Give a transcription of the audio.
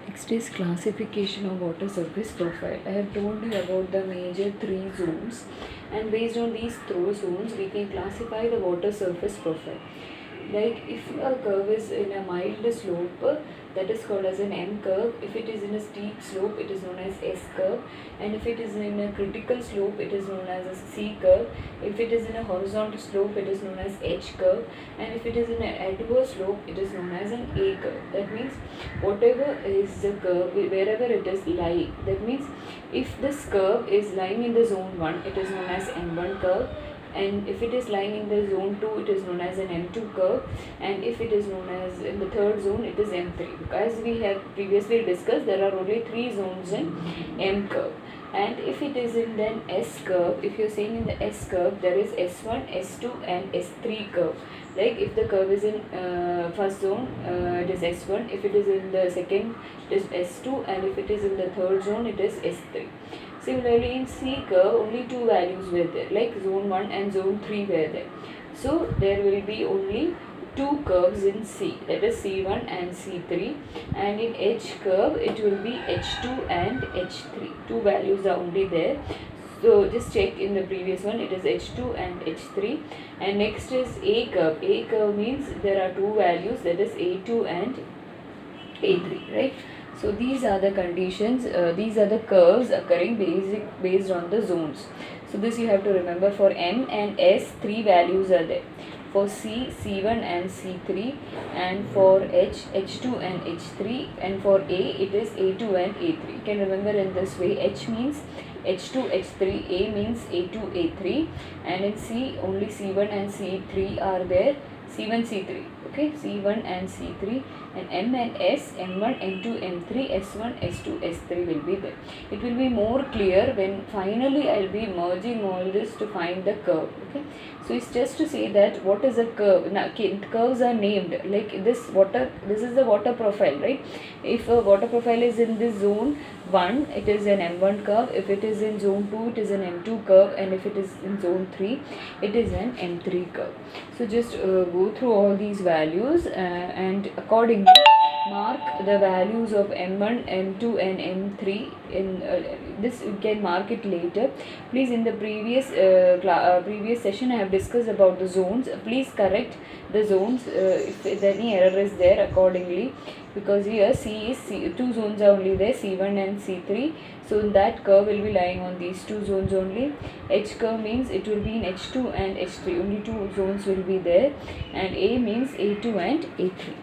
Next is classification of water surface profile. I have told you about the major three zones, and based on these three zones we can classify the water surface profile. Like if a curve is in a mild slope, that is called as an M curve. If it is in a steep slope, it is known as S curve, and if it is in a critical slope, it is known as a C curve. If it is in a horizontal slope, it is known as H curve, and if it is in an adverse slope, it is known as an A curve. That means whatever is the curve, wherever it is lying, that means if this curve is lying in the zone 1, it is known as M1 curve, and if it is lying in the zone 2, it is known as an M2 curve, and if it is known as in the third zone, it is M3. As we have previously discussed, there are only 3 zones in M curve. And if it is in then S curve, if you're saying in the S curve, there is S1, S2 and S3 curve. Like if the curve is in first zone, it is S1, if it is in the second, it is S2, and if it is in the third zone, it is S3. Similarly, in C curve, only 2 values were there, like zone 1 and zone 3 were there. So there will be only 2 curves in C, that is C1 and C3, and in H curve it will be H2 and H3. 2 values are only there. So just check in the previous one, it is H2 and H3. And next is A curve. A curve means there are 2 values, that is A2 and A3, right? So these are the conditions, these are the curves occurring based on the zones. So this you have to remember. For M and S, 3 values are there. For C, C1 and C3, and for H, H2 and H3, and for A, it is A2 and A3. You can remember in this way. H means H2, H3, A means A2, A3, and in C, only C1 and C3 are there. C1, C3, okay, C1 and C3, and M and S, M1, M2, M3, S1, S2, S3 will be there. It will be more clear when finally I will be merging all this to find the curve, okay. So it's just to say that what is a curve. Now curves are named like this is the water profile, right? If a water profile is in this zone 1, it is an M1 curve. If it is in zone 2, it is an M2 curve, and if it is in zone 3, it is an M3 curve. So just go through all these values and accordingly mark the values of M1, M2 and M3 in this. You can mark it later. Please, in the previous session I have discussed about the zones. Please correct the zones if any error is there accordingly, because here two zones are only there, C1 and C3. So in that curve will be lying on these 2 zones only. H curve means it will be in H2 and H3, only 2 zones will be there, and A means A2 and A3.